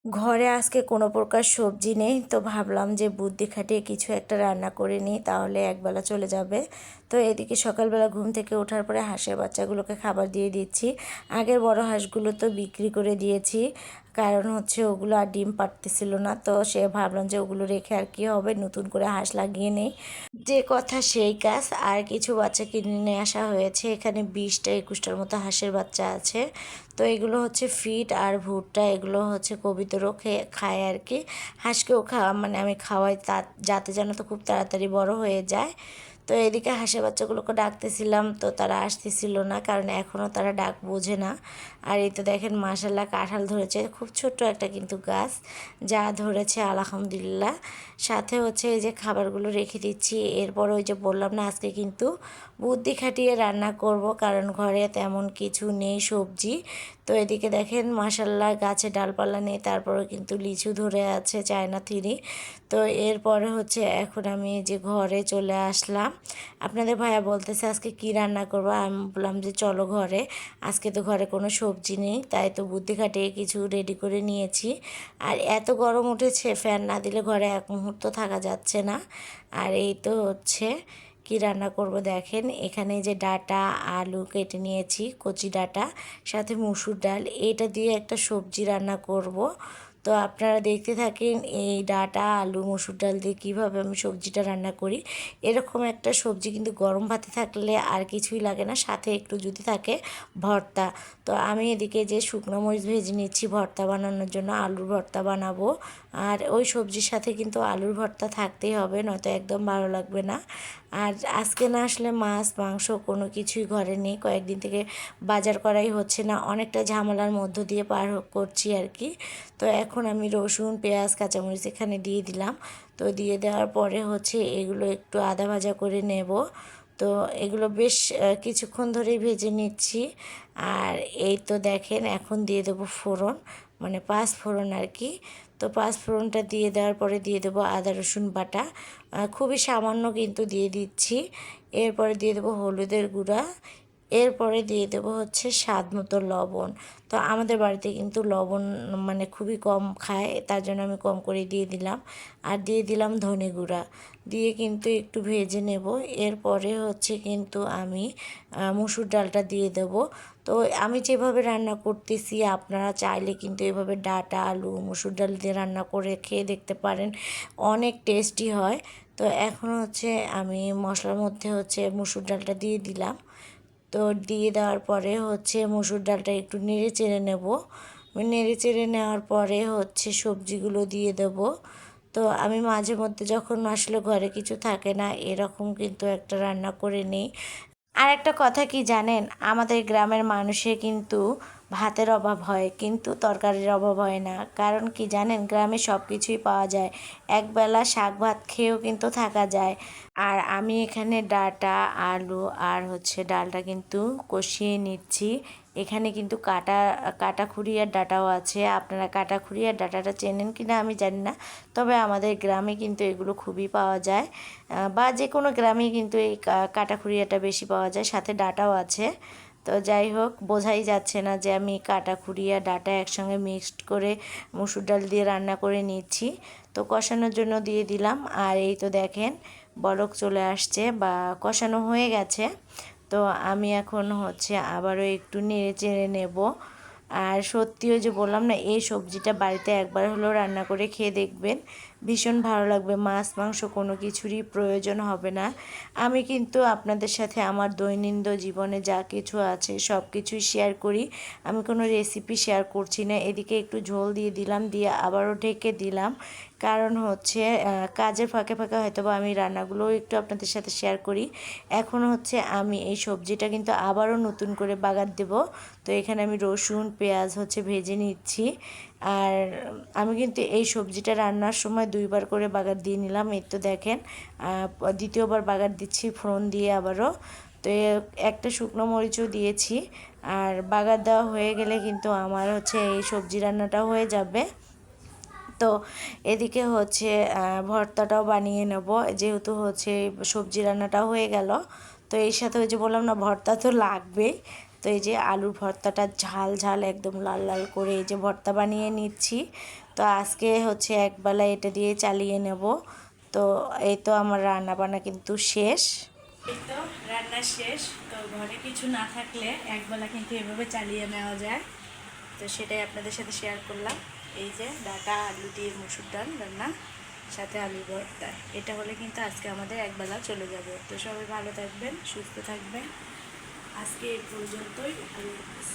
ঘরে আজকে কোনো প্রকার সবজি নেই, তো ভাবলাম যে বুদ্ধি খাটিয়ে কিছু একটা রান্না করে নিই, তাহলে একবেলা চলে যাবে। তো এদিকে সকালবেলা ঘুম থেকে ওঠার পরে হাঁসের বাচ্চাগুলোকে খাবার দিয়ে দিচ্ছি। আগের বড় হাঁসগুলো তো বিক্রি করে দিয়েছি, কারণ হচ্ছে ওগুলো আর ডিম পাড়তেছিল না। তো সে ভাবলাম যে ওগুলো রেখে আর কি হবে, নতুন করে হাঁস লাগিয়ে নেই। যে কথা সেই কাজ। আর কিছু বাচ্চা কিনে নিয়ে আসা হয়েছে, এখানে 20টা 21টার মতো হাঁসের বাচ্চা আছে। তো এগুলো হচ্ছে ফিড আর ভুট্টা, এগুলো হচ্ছে কবিতরও খায় আর কি। হাঁসকেও মানে আমি খাওয়াই যাতে যেন তো খুব তাড়াতাড়ি বড় হয়ে যায়। তো এদিকে হাঁসের বাচ্চাগুলোকে ডাকতেছিলাম, তো তারা আসতেছিল না, কারণ এখনও তারা ডাক বোঝে না। আর এই তো দেখেন মাশাল্লাহ কাঁঠাল ধরেছে, খুব ছোট্ট একটা কিন্তু গাছ, যা ধরেছে আলহামদুলিল্লাহ। সাথে হচ্ছে এই যে খাবারগুলো রেখে দিচ্ছি। এরপর ওই যে বললাম না, আজকে কিন্তু বুদ্ধি খাটিয়ে রান্না করব, কারণ ঘরে তেমন কিছু নেই সবজি। তো এদিকে দেখেন মাশাল্লাহ গাছে ডালপালা নেই, তারপরে কিন্তু লিচু ধরে আছে চায়না থিরি। তো এরপরে হচ্ছে এখন আমি যে ঘরে চলে আসলাম। আপনাদের ভাইয়া বলতেছে আজকে কি রান্না করবো, আমি বললাম যে চলো ঘরে, আজকে তো ঘরে কোনো সবজি নেই, তাই তো বুদ্ধি খাটিয়ে কিছু রেডি করে নিয়েছি। আর এত গরম উঠেছে, ফ্যান না দিলে ঘরে এক মুহূর্ত থাকা যাচ্ছে না। আর এই তো হচ্ছে কি রান্না করব দেখেন, এখানে যে ডাটা আলু কেটে নিয়েছি, কচি ডাটা, সাথে মসুর ডাল, এটা দিয়ে একটা সবজি রান্না করব। তো আপনারা দেখতে থাকেন এই ডাটা আলু মসুর ডাল দিয়ে কীভাবে আমি সবজিটা রান্না করি। এরকম একটা সবজি কিন্তু গরম ভাতে থাকলে আর কিছুই লাগে না, সাথে একটু যদি থাকে ভর্তা। তো আমি এদিকে যে শুকনো মরিচ ভেজে নিচ্ছি ভর্তা বানানোর জন্য, আলুর ভর্তা বানাবো। আর ওই সবজির সাথে কিন্তু আলুর ভর্তা থাকতেই হবে, নয়তো একদম ভালো লাগবে না। আর আজকে না আসলে মাছ মাংস কোনো কিছুই ঘরে নেই, কয়েকদিন থেকে বাজার করাই হচ্ছে না, অনেকটা ঝামেলার মধ্য দিয়ে পার করছি আর কি। তো এখন আমি রসুন পেঁয়াজ কাঁচামরিচ এখানে দিয়ে দিলাম। তো দিয়ে দেওয়ার পরে হচ্ছে এগুলো একটু আদা ভাজা করে নেব। তো এগুলো বেশ কিছুক্ষণ ধরেই ভেজে নিচ্ছি। আর এই তো দেখেন এখন দিয়ে দেবো ফোড়ন, মানে পাঁচ ফোড়ন আর কি। তো পাঁচ ফোড়নটা দিয়ে দেওয়ার পরে দিয়ে দেবো আদা রসুন বাটা, খুবই সামান্য কিন্তু দিয়ে দিচ্ছি। এরপরে দিয়ে দেবো হলুদের গুঁড়া, এরপরে দিয়ে দেবো হচ্ছে স্বাদ মতো লবণ। তো আমাদের বাড়িতে কিন্তু লবণ মানে খুবই কম খায়, তার জন্য আমি কম করে দিয়ে দিলাম। আর দিয়ে দিলাম ধনে গুঁড়া, দিয়ে কিন্তু একটু ভেজে নেব। এরপরে হচ্ছে কিন্তু আমি মসুর ডালটা দিয়ে দেব। তো আমি যেভাবে রান্না করতেছি আপনারা চাইলে কিন্তু এভাবে ডাটা আলু মসুর ডাল দিয়ে রান্না করে খেয়ে দেখতে পারেন, অনেক টেস্টি হয়। তো এখন হচ্ছে আমি মশলার মধ্যে হচ্ছে মসুর ডালটা দিয়ে দিলাম। তো দিয়ে দেওয়ার পরে হচ্ছে মসুর ডালটা একটু নেড়ে চেড়ে নেব। নেড়ে চেড়ে নেওয়ার পরে হচ্ছে সবজিগুলো দিয়ে দেব। তো আমি মাঝে মধ্যে যখন আসলে ঘরে কিছু থাকে না, এরকম কিন্তু একটা রান্না করে নিই। আর একটা কথা কি জানেন, আমাদের গ্রামের মানুষের কিন্তু ভাতের অভাব হয় কিন্তু তরকারির অভাব হয় না। কারণ কি জানেন, গ্রামে সব কিছুই পাওয়া যায়, একবেলা শাক ভাত খেয়েও কিন্তু থাকা যায়। আর আমি এখানে ডাটা আলু আর হচ্ছে ডালটা কিন্তু কষিয়ে নিচ্ছি। এখানে কিন্তু কাটাখুরি আর ডাটাও আছে, আপনারা কাটাখুরি আর ডাটাটা চেনেন কি না আমি জানি না, তবে আমাদের গ্রামে কিন্তু এগুলো খুবই পাওয়া যায়। বা যে কোনো গ্রামেই কিন্তু এই কাটাখুরিয়াটা বেশি পাওয়া যায়, সাথে ডাটাও আছে। তো যাই হোক, বোঝাই যাচ্ছে না যে আমি কাটাখুরি আর ডাটা একসঙ্গে মিক্সড করে মসুর ডাল দিয়ে রান্না করে নিচ্ছি। তো কষানোর জন্য দিয়ে দিলাম। আর এই তো দেখেন বলক চলে আসছে বা কষানো হয়ে গেছে। তো আমি এখন হচ্ছে আবারও একটু নেড়ে চেড়ে নেব। আর সত্যিও যে বললাম না, এই সবজিটা বাড়িতে একবার হলেও রান্না করে খেয়ে দেখবেন, ভীষণ ভালো লাগবে। মাছ মাংস কোনো কিছুরই প্রয়োজন হবে না। আমি কিন্তু আপনাদের সাথে আমার দৈনন্দিন জীবনে যা কিছু আছে সব কিছুই শেয়ার করি, আমি কোনো রেসিপি শেয়ার করছি না। এদিকে একটু ঝোল দিয়ে দিলাম, দিয়ে আবারও ঢেকে দিলাম, কারণ হচ্ছে কাজের ফাঁকে ফাঁকে হয়তো বা আমি রান্নাগুলোও একটু আপনাদের সাথে শেয়ার করি। এখন হচ্ছে আমি এই সবজিটা কিন্তু আবারও নতুন করে বাগার দেব। তো এখানে আমি রসুন পেঁয়াজ হচ্ছে ভেজে নিচ্ছি। আর আমি কিন্তু এই সবজিটা রান্নার সময় দুইবার করে বাগার দিয়ে নিলাম। এই তো দেখেন দ্বিতীয়বার বাগার দিচ্ছি ফোড়ন দিয়ে আবারও। তো একটা শুকনো মরিচও দিয়েছি। আর বাগার দেওয়া হয়ে গেলে কিন্তু আমার হচ্ছে এই সবজি রান্নাটাও হয়ে যাবে। তো এদিকে হচ্ছে ভর্তাটাও বানিয়ে নেব, যেহেতু হচ্ছে সবজি রান্নাটাও হয়ে গেল। তো এর সাথে ওই যে বললাম না, ভর্তা তো লাগবেই। তো এই যে আলুর ভর্তাটা ঝাল ঝাল একদম লাল লাল করে এই যে ভর্তা বানিয়ে নিচ্ছি। তো আজকে হচ্ছে একবেলা এটা দিয়ে চালিয়ে নেব। তো এই তো আমার রান্না বান্না কিন্তু শেষ। এই তো রান্না শেষ। তো ঘরে কিছু না থাকলে একবেলা কিন্তু এভাবে চালিয়ে নেওয়া যায়। তো সেটাই আপনাদের সাথে শেয়ার করলাম। এই যে ডাটা আলু দিয়ে মসুর ডাল রান্না, সাথে আলু ভর্তা, এটা হলে কিন্তু আজকে আমাদের একবেলা চলে যাবে। তো সবাই ভালো থাকবেন, সুস্থ থাকবেন। আজকে এই পর্যন্তই। আল্লাহ হাফেজ।